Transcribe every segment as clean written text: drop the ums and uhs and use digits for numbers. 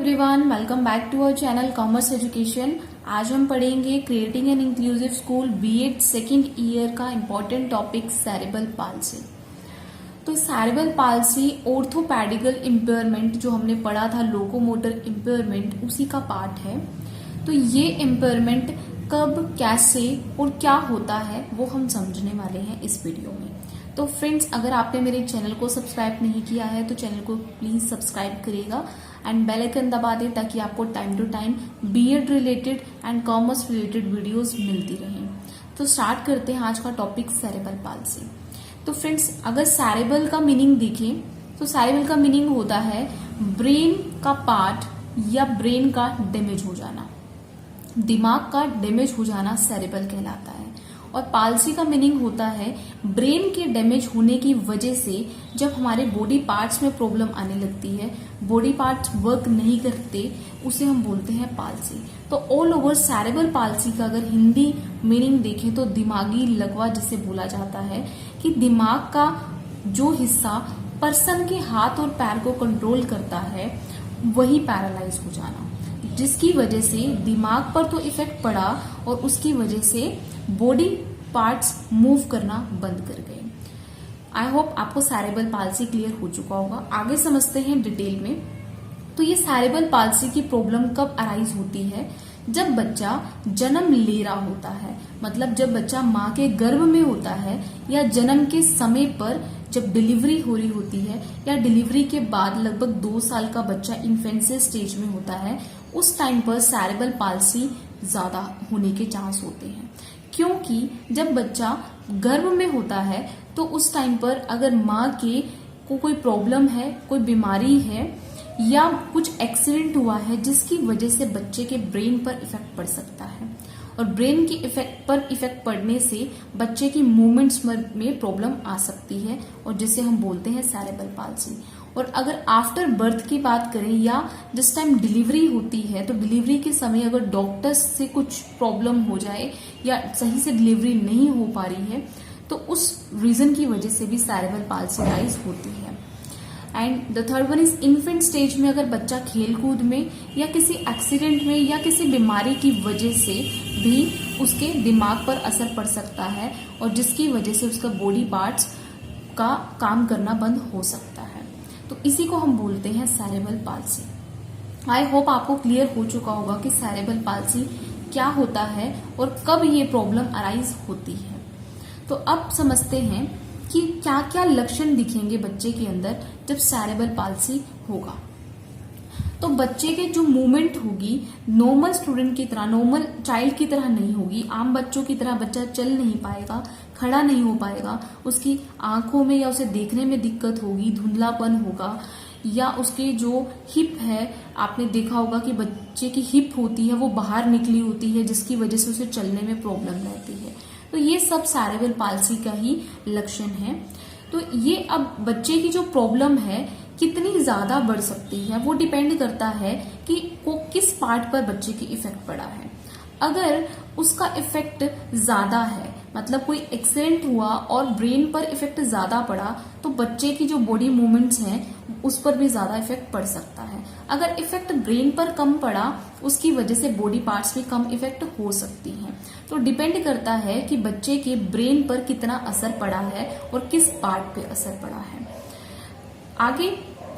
Everyone, welcome back to our channel commerce education. आज हम पढ़ेंगे creating an inclusive school BEd second year का important topic cerebral palsy. तो cerebral palsy orthopedical impairment जो हमने पढ़ा था, लोकोमोटर इम्पेयरमेंट, उसी का पार्ट है। तो ये इम्पेयरमेंट कब, कैसे और क्या होता है वो हम समझने वाले हैं इस वीडियो में। तो फ्रेंड्स, अगर आपने मेरे चैनल को सब्सक्राइब नहीं किया है तो चैनल को प्लीज सब्सक्राइब करिएगा एंड बेल आइकन दबा दें ताकि आपको time to time BEd related and commerce related videos मिलती रहें। तो स्टार्ट करते हैं आज का टॉपिक सेरेब्रल पाल्सी। तो फ्रेंड्स, अगर सेरेब्रल का मीनिंग देखें तो सेरेब्रल का मीनिंग होता है ब्रेन का पार्ट या ब्रेन का डैमेज हो जाना, दिमाग का डैमेज हो जाना सेरेब्रल कहलाता है। और पाल्सी का मीनिंग होता है ब्रेन के डैमेज होने की वजह से जब हमारे बॉडी पार्ट्स में प्रॉब्लम आने लगती है, बॉडी पार्ट्स वर्क नहीं करते, उसे हम बोलते हैं पाल्सी। तो ऑल ओवर सेरेब्रल पाल्सी का अगर हिंदी मीनिंग देखें तो दिमागी लकवा जिसे बोला जाता है, कि दिमाग का जो हिस्सा पर्सन के हाथ और पैर को कंट्रोल करता है वही पैरालाइज हो जाना, जिसकी वजह से दिमाग पर तो इफेक्ट पड़ा और उसकी वजह से बॉडी पार्ट्स मूव करना बंद कर गए। आई होप आपको सेरेब्रल पाल्सी क्लियर हो चुका होगा। आगे समझते हैं डिटेल में। तो ये सेरेब्रल पाल्सी की प्रॉब्लम कब अराइज होती है? जब बच्चा जन्म ले रहा होता है, मतलब जब बच्चा माँ के गर्भ में होता है या जन्म के समय पर जब डिलीवरी हो रही होती है या डिलीवरी के बाद लगभग 2 साल का बच्चा इन्फेंसी स्टेज में होता है, उस टाइम पर सेरेब्रल पाल्सी ज्यादा होने के चांस होते हैं। क्योंकि जब बच्चा गर्भ में होता है तो उस टाइम पर अगर माँ के को कोई प्रॉब्लम है, कोई बीमारी है या कुछ एक्सीडेंट हुआ है जिसकी वजह से बच्चे के ब्रेन पर इफेक्ट पड़ सकता है, और ब्रेन की इफेक्ट पड़ने से बच्चे की मूवमेंट्स में प्रॉब्लम आ सकती है और जिसे हम बोलते हैं सेरेब्रल पाल्सी। और अगर आफ्टर बर्थ की बात करें या जिस टाइम डिलीवरी होती है, तो डिलीवरी के समय अगर डॉक्टर्स से कुछ प्रॉब्लम हो जाए या सही से डिलीवरी नहीं हो पा रही है तो उस रीजन की वजह से भी सेरेब्रल पाल्सी राइज होती है। And the third one is infant stage में अगर बच्चा खेल कूद में या किसी एक्सीडेंट में या किसी बीमारी की वजह से भी उसके दिमाग पर असर पड़ सकता है और जिसकी वजह से उसका बॉडी पार्ट्स का काम करना बंद हो सकता है। तो इसी को हम बोलते हैं सेरेब्रल पाल्सी। आई होप आपको क्लियर हो चुका होगा कि सेरेब्रल पाल्सी क्या होता है और कब ये प्रॉब्लम अराइज होती है। तो अब समझते हैं कि क्या क्या लक्षण दिखेंगे बच्चे के अंदर जब सेरेब्रल पाल्सी होगा। तो बच्चे के जो मूवमेंट होगी नॉर्मल स्टूडेंट की तरह, नॉर्मल चाइल्ड की तरह नहीं होगी। आम बच्चों की तरह बच्चा चल नहीं पाएगा, खड़ा नहीं हो पाएगा, उसकी आंखों में या उसे देखने में दिक्कत होगी, धुंधलापन होगा, या उसके जो हिप है, आपने देखा होगा कि बच्चे की हिप होती है वो बाहर निकली होती है जिसकी वजह से उसे चलने में प्रॉब्लम रहती है। तो ये सब सेरेब्रल पाल्सी का ही लक्षण है। तो ये अब बच्चे की जो प्रॉब्लम है कितनी ज्यादा बढ़ सकती है वो डिपेंड करता है कि वो किस पार्ट पर बच्चे की इफेक्ट पड़ा है। अगर उसका इफेक्ट ज्यादा है, मतलब कोई एक्सीडेंट हुआ और ब्रेन पर इफेक्ट ज्यादा पड़ा, तो बच्चे की जो बॉडी मूवमेंट्स हैं उस पर भी ज्यादा इफेक्ट पड़ सकता है। अगर इफेक्ट ब्रेन पर कम पड़ा, उसकी वजह से बॉडी पार्ट्स भी कम इफेक्ट हो सकती हैं। तो डिपेंड करता है कि बच्चे के ब्रेन पर कितना असर पड़ा है और किस पार्ट पे असर पड़ा है। आगे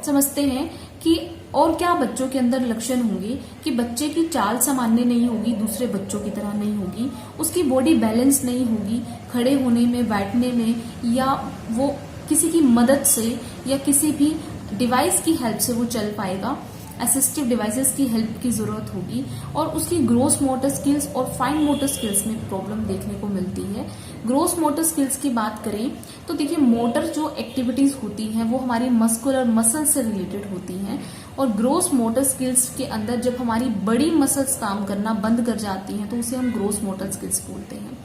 समझते हैं कि और क्या बच्चों के अंदर लक्षण होंगे कि बच्चे की चाल सामान्य नहीं होगी, दूसरे बच्चों की तरह नहीं होगी, उसकी बॉडी बैलेंस नहीं होगी, खड़े होने में, बैठने में, या वो किसी की मदद से या किसी भी डिवाइस की हेल्प से वो चल पाएगा, असिस्टिव डिवाइसेस की हेल्प की जरूरत होगी, और उसकी ग्रोस मोटर स्किल्स और फाइन मोटर स्किल्स में प्रॉब्लम देखने को मिलती है। ग्रोस मोटर स्किल्स की बात करें तो देखिए, मोटर जो एक्टिविटीज होती हैं वो हमारी मस्कुलर मसल से रिलेटेड होती हैं, और ग्रोस मोटर स्किल्स के अंदर जब हमारी बड़ी मसल्स काम करना बंद कर जाती हैं तो उसे हम ग्रोस मोटर स्किल्स बोलते हैं।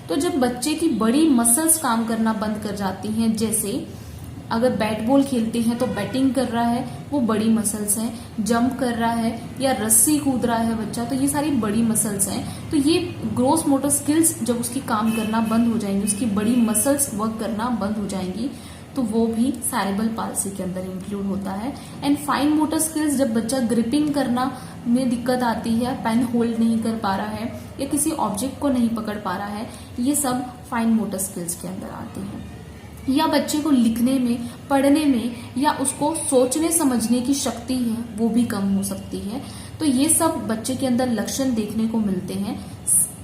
तो जब बच्चे की बड़ी मसल्स काम करना बंद कर जाती हैं, जैसे अगर बैट बॉल खेलते हैं तो बैटिंग कर रहा है, वो बड़ी मसल्स हैं, जंप कर रहा है या रस्सी कूद रहा है बच्चा, तो ये सारी बड़ी मसल्स हैं। तो ये ग्रोस मोटर स्किल्स जब उसकी काम करना बंद हो जाएंगी, उसकी बड़ी मसल्स वर्क करना बंद हो जाएंगी, तो वो भी सेरेब्रल पाल्सी के अंदर इंक्लूड होता है। एंड फाइन मोटर स्किल्स, जब बच्चा ग्रिपिंग करना में दिक्कत आती है, पेन होल्ड नहीं कर पा रहा है या किसी ऑब्जेक्ट को नहीं पकड़ पा रहा है, ये सब फाइन मोटर स्किल्स के अंदर आते हैं। या बच्चे को लिखने में, पढ़ने में या उसको सोचने समझने की शक्ति है वो भी कम हो सकती है। तो ये सब बच्चे के अंदर लक्षण देखने को मिलते हैं,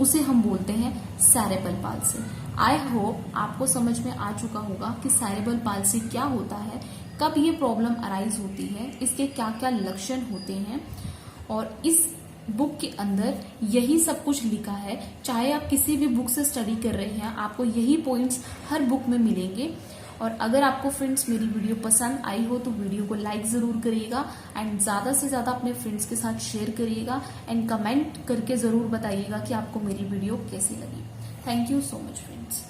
उसे हम बोलते हैं सेरेब्रल पाल्सी। आई होप आपको समझ में आ चुका होगा कि सेरेब्रल पाल्सी क्या होता है, कब ये प्रॉब्लम अराइज होती है, इसके क्या क्या लक्षण होते हैं। और इस बुक के अंदर यही सब कुछ लिखा है। चाहे आप किसी भी बुक से स्टडी कर रहे हैं, आपको यही पॉइंट्स हर बुक में मिलेंगे। और अगर आपको फ्रेंड्स मेरी वीडियो पसंद आई हो तो वीडियो को लाइक जरूर करिएगा एंड ज्यादा से ज्यादा अपने फ्रेंड्स के साथ शेयर करिएगा एंड कमेंट करके जरूर बताइएगा कि आपको मेरी वीडियो कैसी लगी। Thank you so much friends.